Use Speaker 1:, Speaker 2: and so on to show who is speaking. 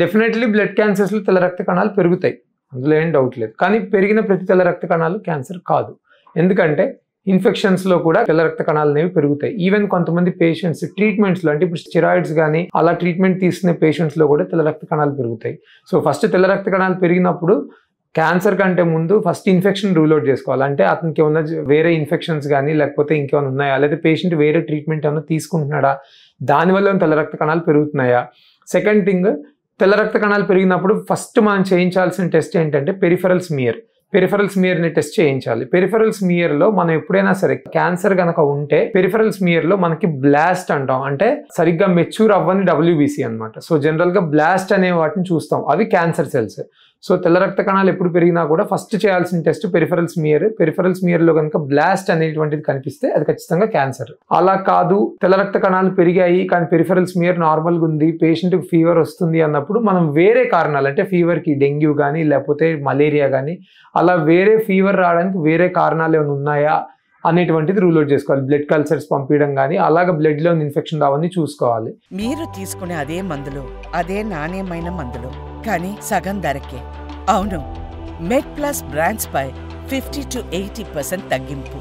Speaker 1: Definitely blood క్యాన్సర్స్లో తెల్ల రక్త కణాలు పెరుగుతాయి, అందులో ఏం డౌట్ లేదు. కానీ పెరిగిన ప్రతి తెల్ల రక్త కణాలు క్యాన్సర్ కాదు. ఎందుకంటే ఇన్ఫెక్షన్స్లో కూడా తెల్ల రక్త కణాలు అనేవి పెరుగుతాయి. ఈవెన్ కొంతమంది పేషెంట్స్ ట్రీట్మెంట్స్లో, అంటే ఇప్పుడు స్టెరాయిడ్స్ కానీ అలా ట్రీట్మెంట్ తీసుకునే పేషెంట్స్లో కూడా తెల్ల రక్త కణాలు పెరుగుతాయి. సో ఫస్ట్ తెల్ల రక్త కణాలు పెరిగినప్పుడు క్యాన్సర్ కంటే ముందు ఫస్ట్ ఇన్ఫెక్షన్ రూల్ అవుట్ చేసుకోవాలి. అంటే అతనికి ఏమన్నా వేరే ఇన్ఫెక్షన్స్ కానీ లేకపోతే ఇంకేమైనా ఉన్నాయా, లేదా పేషెంట్ వేరే ట్రీట్మెంట్ ఏమైనా తీసుకుంటున్నాడా, దానివల్ల తెల్ల రక్త కణాలు పెరుగుతున్నాయా. సెకండ్ థింగ్, తెల్ల రక్త కణాలు పెరిగినప్పుడు ఫస్ట్ మనం చేయించాల్సిన టెస్ట్ ఏంటంటే పెరిఫెరల్ స్మియర్. పెరిఫెరల్ స్మియర్ని టెస్ట్ చేయించాలి. పెరిఫెరల్ స్మియర్లో మనం ఎప్పుడైనా సరే క్యాన్సర్ కనుక ఉంటే పెరిఫెరల్ స్మియర్లో మనకి బ్లాస్ట్ అంటాం, అంటే సరిగ్గా మెచ్యూర్ అవ్వని WBC అనమాట. సో జనరల్గా బ్లాస్ట్ అనే వాటిని చూస్తాం, అవి క్యాన్సర్ సెల్స్. సో తెల్ల రక్త కణాలు ఎప్పుడు పెరిగినా కూడా ఫస్ట్ చేయాల్సిన టెస్ట్ పెరిఫెరల్ స్మియర్. పెరిఫెరల్ స్మియర్లో కనుక బ్లాస్ట్ అనేటువంటిది కనిపిస్తే అది ఖచ్చితంగా క్యాన్సర్. అలా కాదు, తెల్ల రక్త కణాలు పెరిగాయి కానీ పెరిఫెరల్ స్మియర్ నార్మల్గా ఉంది, పేషెంట్కి ఫీవర్ వస్తుంది అన్నప్పుడు మనం వేరే కారణాలు, అంటే ఫీవర్కి డెంగ్యూ కానీ లేకపోతే మలేరియా కానీ అలా వేరే ఫీవర్ రావడానికి వేరే కారణాలు ఏమైనా ఉన్నాయా అనేటువంటిది రూల్ అవుట్ చేసుకోవాలి. బ్లడ్ కల్చర్స్ పంపించడం కానీ అలాగ బ్లడ్లో ఇన్ఫెక్షన్ రావని చూసుకోవాలి.
Speaker 2: మీరు తీసుకునే అదే మందులు, అదే నాణ్యమైన మందులు, కానీ సగం ధరకే. అవును, మెడ్ ప్లస్ బ్రాండ్స్ పై 50 to 80% తగ్గింపు.